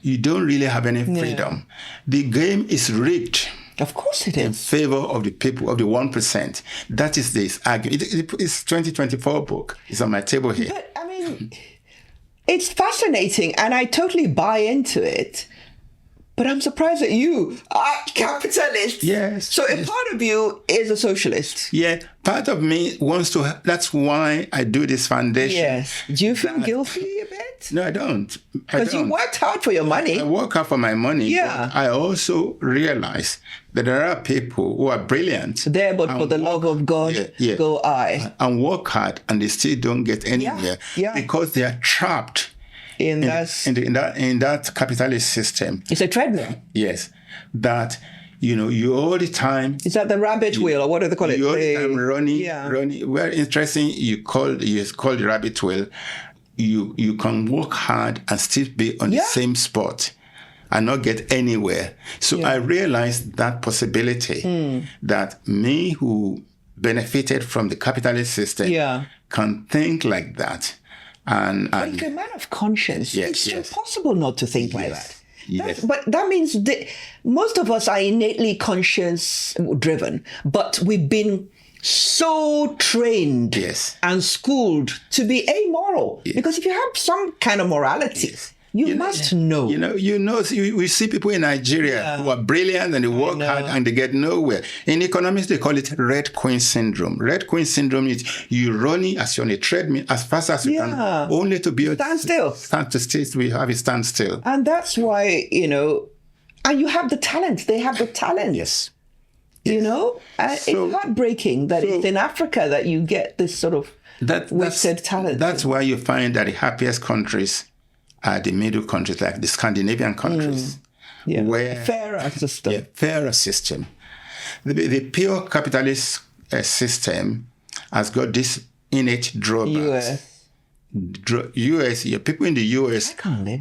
You don't really have any freedom. The game is rigged. Of course it In is. favor of the people, of the 1%. That is this argument. It's 2024 book. It's on my table here. But, I mean, it's fascinating, and I totally buy into it. But I'm surprised that you are capitalist. Yes. So a part of you is a socialist. Yeah, part of me wants to. That's why I do this foundation. Yes. Do you feel guilty a bit? No, I don't. Because you worked hard for your money. I work hard for my money. Yeah. But I also realize that there are people who are brilliant. There, but for the love of God, go I. And work hard, and they still don't get anywhere because they are trapped in that capitalist system. It's a treadmill. Yes, that you all the time. Is that the rabbit wheel, or what do they call it? You all the time running. Very interesting. You call the rabbit wheel. You can work hard and still be on the same spot and not get anywhere. So I realized that possibility that me who benefited from the capitalist system can think like that. And But you're a man of conscience. It's impossible not to think like that. But that means most of us are innately conscience-driven, but we've been so trained and schooled to be amoral. Because if you have some kind of morality, you must know. We see people in Nigeria who are brilliant and they work hard and they get nowhere. In economics, they call it Red Queen syndrome. Red Queen syndrome is you running as you're on a treadmill as fast as you can, only to be stand still. We have a stand still. And that's why, and you have the talent. They have the talent. Yes. It's heartbreaking that it's in Africa that you get this sort of wasted talent. That's why you find that the happiest countries are the middle countries, like the Scandinavian countries. Where fairer system. Fairer system. The pure capitalist system has got this innate drawbacks. US, people in the US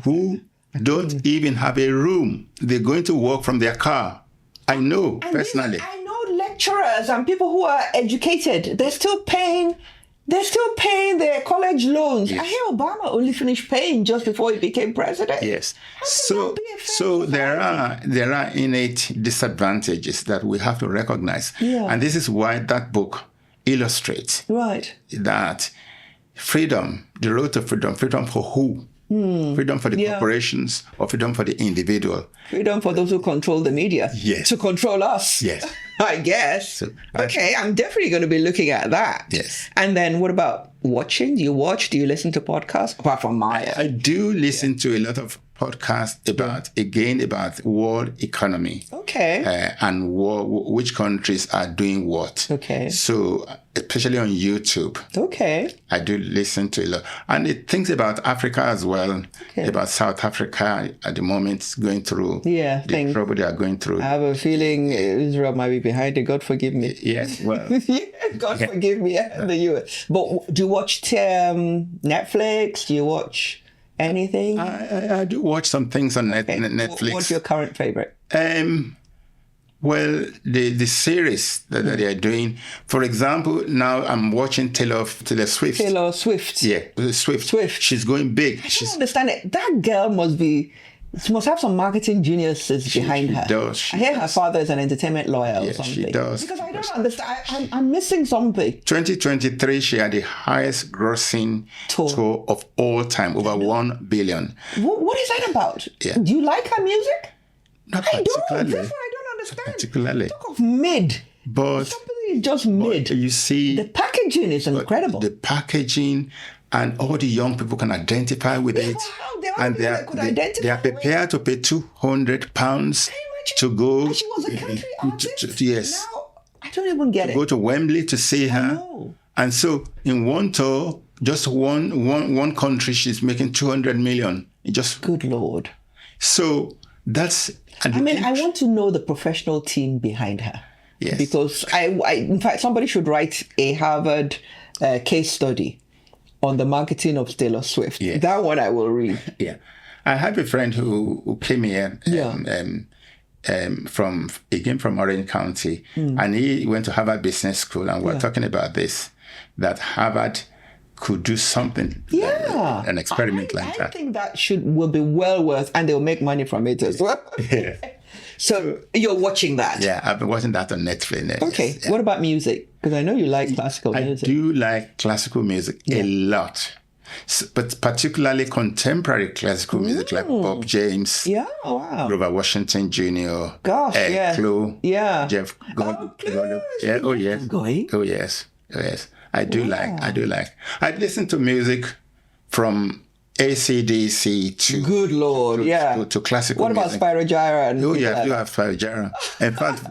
who don't even have a room. They're going to work from their car. I know personally. I know lecturers and people who are educated. They're still paying their college loans. I hear Obama only finished paying just before he became president. Yes. So there are innate disadvantages that we have to recognize. And this is why that book illustrates that freedom, the road to freedom for who? Freedom for the corporations or freedom for the individual? Freedom for those who control the media. Yes. To control us. Yes. I guess. So okay, I'm definitely going to be looking at that. Yes. And then what about watching? Do you watch? Do you listen to podcasts? Apart from Maya. I do listen to a lot of podcasts about world economy. Okay. And which countries are doing what. Okay. So especially on YouTube. Okay. I do listen to a lot. And it thinks about Africa as well. Okay. About South Africa at the moment going through the trouble they are going through. I have a feeling Israel might be behind it. God forgive me. Yes, well. God forgive me. The US. But do you watch Netflix? Do you watch anything? I do watch some things on Netflix. What's your current favorite? Well, the series that they are doing. For example, now I'm watching Taylor Swift. Taylor Swift. Yeah, Swift. She's going big. I don't understand it. That girl she must have some marketing geniuses behind her. She does. I hear her father is an entertainment lawyer or something. She does. Because I don't understand. I'm missing something. 2023, she had the highest grossing tour of all time, over 1 billion. What is that about? Yeah. Do you like her music? Not I particularly. don't. That's what I don't understand. Not particularly. Talk of mid. But somebody is just mid. You see, the packaging is incredible. The packaging, and all the young people can identify with it. And they are prepared to pay £200 to go. And she was a country artist. Yes. Now, I don't even get it. Go to Wembley to see her. I know. And so in one tour, Just one country, she's making 200 million. Good Lord. So that's... I want to know the professional team behind her. Yes. Because in fact, somebody should write a Harvard case study on the marketing of Taylor Swift. Yes. That one I will read. Yeah. I have a friend who came here from Orange County, and he went to Harvard Business School, and we're talking about this, that Harvard could do something, an experiment like that. I think that will be well worth, and they'll make money from it as well. Yeah. So you're watching that? Yeah, I've been watching that on Netflix. Okay. Yeah. What about music? Because I know you like classical music. I do like classical music a lot. But particularly contemporary classical music like Bob James, Grover Washington Jr., Chloe, Jeff Goldblum. Oh yes. I do like. I listen to music from AC/DC to Good Lord, to classical music. What about Spyro Gyra? You have Spyro Gyra. In fact,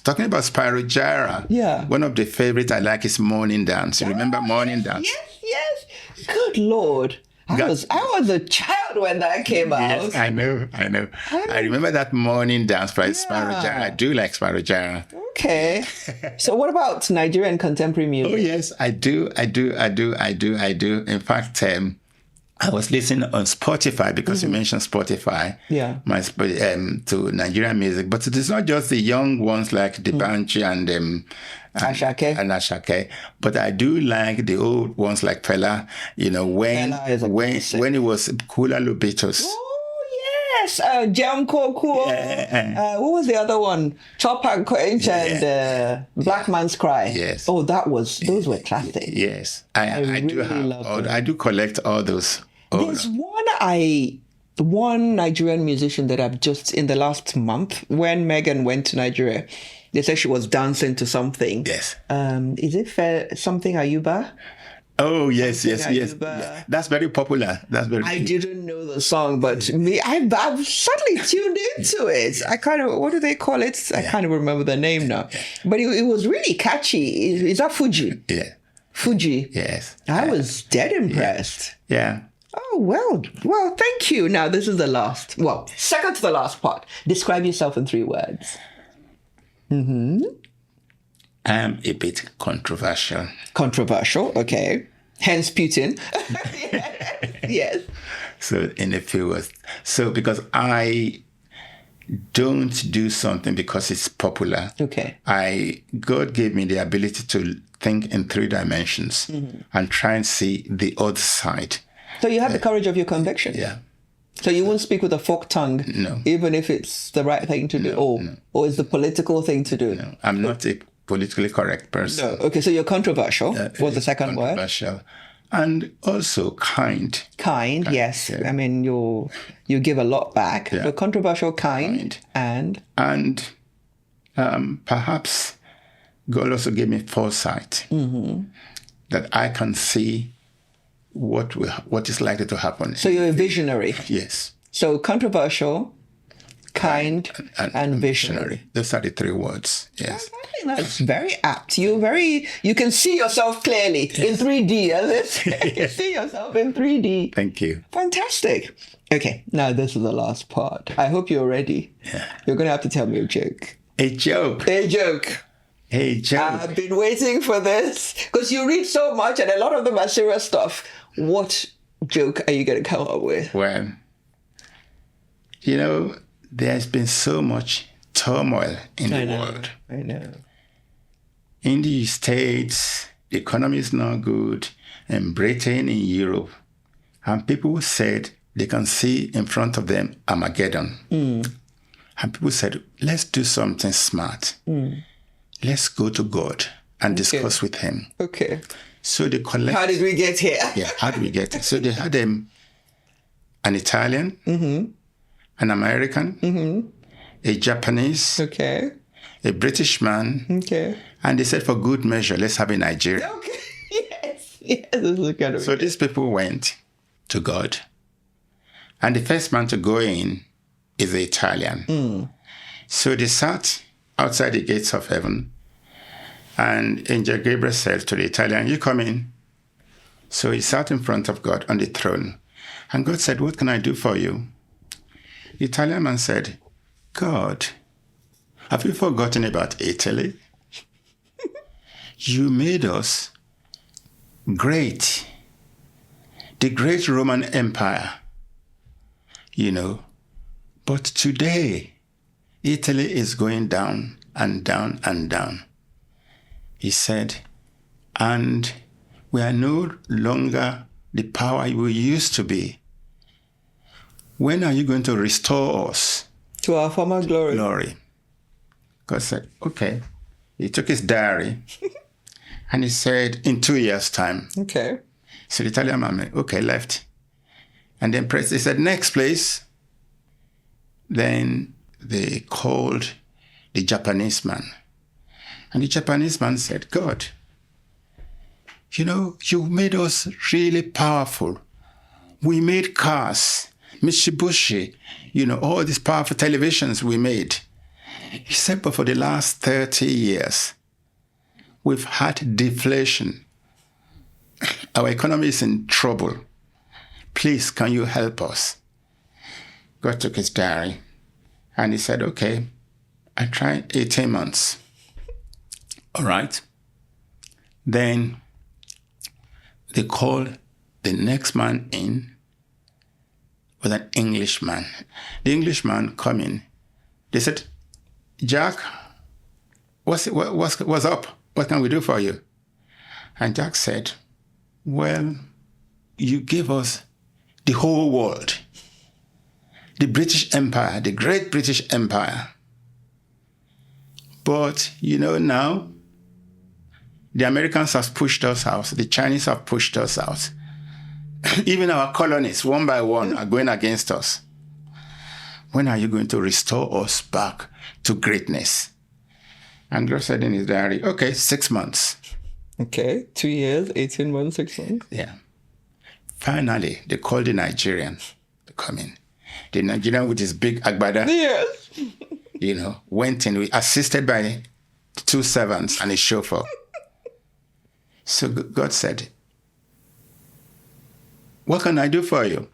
talking about Spyro Gyra, one of the favorites I like is Morning Dance. You remember Morning Dance? Yes. Good Lord. I was a child when that came out. Yes, I know. I remember that Morning Dance by Spyro Gyra. I do like Spyro Gyra. Okay. So what about Nigerian contemporary music? Oh, yes, I do. In fact, I was listening on Spotify because you mentioned Spotify. Yeah. To Nigerian music, but it is not just the young ones like Dibanji and Ashake, but I do like the old ones like Fela. When it was Kula Lubitos. Oh yes, Jam Koko. What was the other one? Chop and Quench and Black Man's Cry. Yes. Oh, those were classic. Yes, I do collect all those. There's one Nigerian musician that I've just, in the last month, when Megan went to Nigeria, they said she was dancing to something. Yes. Is it something Ayuba? Oh, yes. Yeah. That's very popular. I didn't know the song, but I've suddenly tuned into it. What do they call it? I can't even remember the name now. But it was really catchy. Is that Fuji? Yeah. Fuji? Yes. I was dead impressed. Yeah. Oh, well, thank you. Now, this is second to the last part. Describe yourself in 3 words. I'm a bit controversial. Controversial, okay. Hence Putin. Yes. So, in a few words. So, because I don't do something because it's popular. Okay. God gave me the ability to think in 3 dimensions and try and see the other side. So you have the courage of your conviction. Yeah. So you won't speak with a forked tongue, no, even if it's the right thing to do, or it's the political thing to do. No, I'm not a politically correct person. No. Okay, so you're controversial. What's the second word? Controversial, and also kind. Kind, yes. Yeah. I mean, you give a lot back. Yeah. So controversial, kind, and perhaps God also gave me foresight that I can see what is likely to happen. So you're a visionary. Yes. So controversial, kind, and visionary. Those are the 3 words. Yes. I think that's very apt. You can see yourself clearly in 3D. You can see yourself in 3D. Thank you. Fantastic. Okay, now this is the last part. I hope you're ready. Yeah. You're going to have to tell me a joke. A joke. A joke. A joke. I've been waiting for this because you read so much and a lot of them are serious stuff. What joke are you going to come up with? Well, there's been so much turmoil in the world. I know. In the States, the economy is not good. In Britain, in Europe. And people said they can see in front of them Armageddon. And people said, let's do something smart. Let's go to God and discuss with him. Okay. So they collect. How did we get here? Yeah, how did we get here? So they had an Italian, an American, a Japanese, a British man. Okay. And they said, for good measure, let's have a Nigerian. Okay. Yes. So these people went to God. And the first man to go in is the Italian. So they sat outside the gates of heaven. And Angel Gabriel said to the Italian, you come in. So he sat in front of God on the throne. And God said, what can I do for you? The Italian man said, God, have you forgotten about Italy? You made us great. The great Roman Empire, But today, Italy is going down and down and down. He said, and we are no longer the power we used to be. When are you going to restore us? To our former glory. Glory. God said, okay. He took his diary and he said, in 2 years' time. Okay. So the Italian man, okay, left. And then he said, next place. Then they called the Japanese man. And the Japanese man said, God, you made us really powerful. We made cars, Mitsubishi, all these powerful televisions we made. He said, but for the last 30 years, we've had deflation. Our economy is in trouble. Please, can you help us? God took his diary and he said, okay, I tried 18 months. All right. Then they called the next man in, was an Englishman. The Englishman come in. They said, Jack, what's up? What can we do for you? And Jack said, well, you gave us the whole world. The British Empire, the great British Empire. But, now, the Americans have pushed us out. The Chinese have pushed us out. Even our colonies, one by one, are going against us. When are you going to restore us back to greatness? And God said in his diary, okay, 6 months. Okay, 2 years, 18 months, 6 months. Yeah. Finally, they called the Nigerian to come in. The Nigerian with his big agbada, yes. Went in, assisted by 2 servants and a chauffeur. So God said, what can I do for you?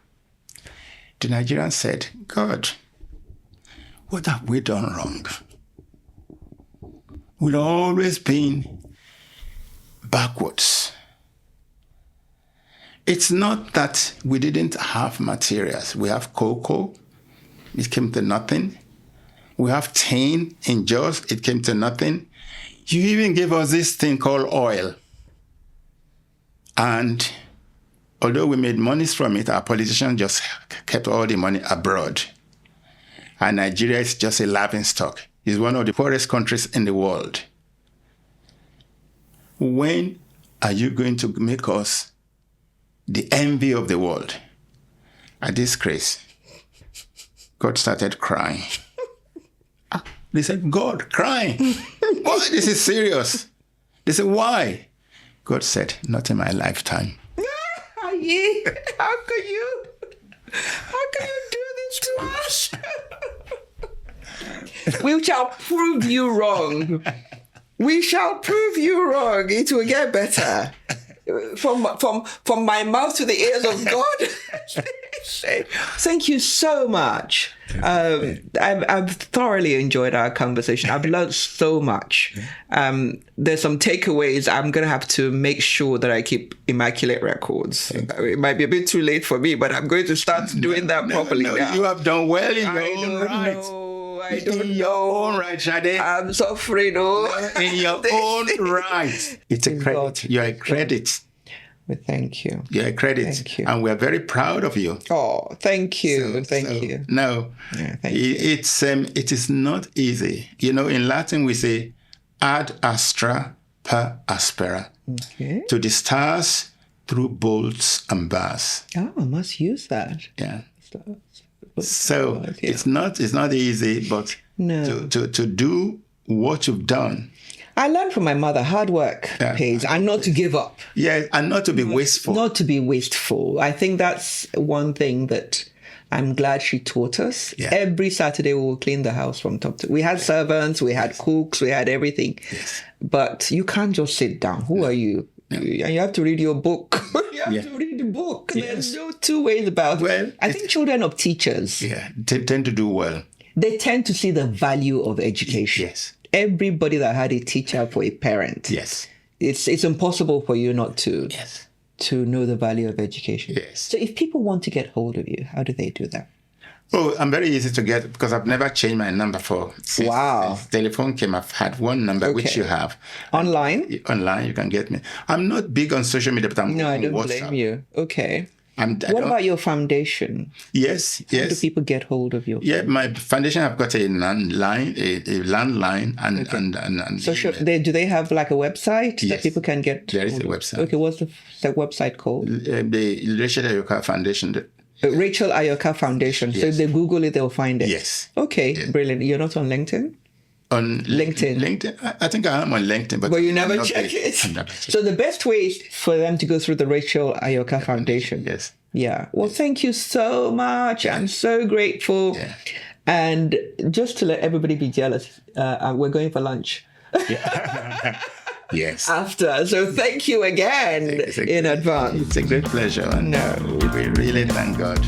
The Nigerian said, God, what have we done wrong? We've always been backwards. It's not that we didn't have materials. We have cocoa. It came to nothing. We have tin in jars. It came to nothing. You even gave us this thing called oil. And although we made monies from it, our politicians just kept all the money abroad. And Nigeria is just a laughingstock. It's one of the poorest countries in the world. When are you going to make us the envy of the world? At this grace, God started crying. They said, God, crying? Why? This is serious. They said, why? God said, not in my lifetime. How can you do this to us? We shall prove you wrong. We shall prove you wrong. It will get better. From my mouth to the ears of God. Thank you so much. I've thoroughly enjoyed our conversation. I've learned so much. There's some takeaways. I'm going to have to make sure that I keep immaculate records. It might be a bit too late for me, but I'm going to start doing that properly now. You have done well in your own right. I don't know. In your own right, Shade. I'm suffering, In your own right. It's a credit. You're a credit. Well, thank you. You're a credit. Thank you. And we're very proud of you. Oh, thank you. Thank you. No, yeah, thank you. It is not easy. In Latin we say, ad astra per aspera. Okay. To the stars through bolts and bars. Oh, I must use that. Yeah. So it's not easy, but no. to do what you've done. I learned from my mother, hard work pays, and not to give up. Yeah, and not to be wasteful. Not to be wasteful. I think that's one thing that I'm glad she taught us. Yeah. Every Saturday we will clean the house from top to... We had servants, we had cooks, we had everything. Yes. But you can't just sit down. Who are you? And you have to read your book. You have to read the book. Yes. There's no two ways about it. Well, I think children of teachers, they tend to do well. they tend to see the value of education. Yes. Everybody that had a teacher for a parent, Yes. it's impossible for you not to Yes. to know the value of education. Yes. So if people want to get hold of you, how do they do that? Oh, I'm very easy to get because I've never changed my number since telephone came. I've had one number, which you have. Online? Online, you can get me. I'm not big on social media, but I'm No, I on don't WhatsApp. blame you. Okay. What about your foundation? Yes, How do people get hold of you? Yeah, my foundation, I've got a landline, and So do they have like a website that people can get? There is a website. Okay, what's the website called? The Rachel Ayoka Foundation. Rachel Ayoka Foundation. Yes. So if they Google it, they'll find it. Yes. Okay, Yes. Brilliant. You're not on LinkedIn? On LinkedIn. LinkedIn, I think I am on LinkedIn, but you never I'm check it. I'm never check. So the best way is for them to go through the Rachel Ayoka Foundation. Yes. Yeah. Well, thank you so much. I'm so grateful. Yeah. And just to let everybody be jealous, we're going for lunch Yes. after. So thank you again in advance. It's a great pleasure. And No. we really thank God.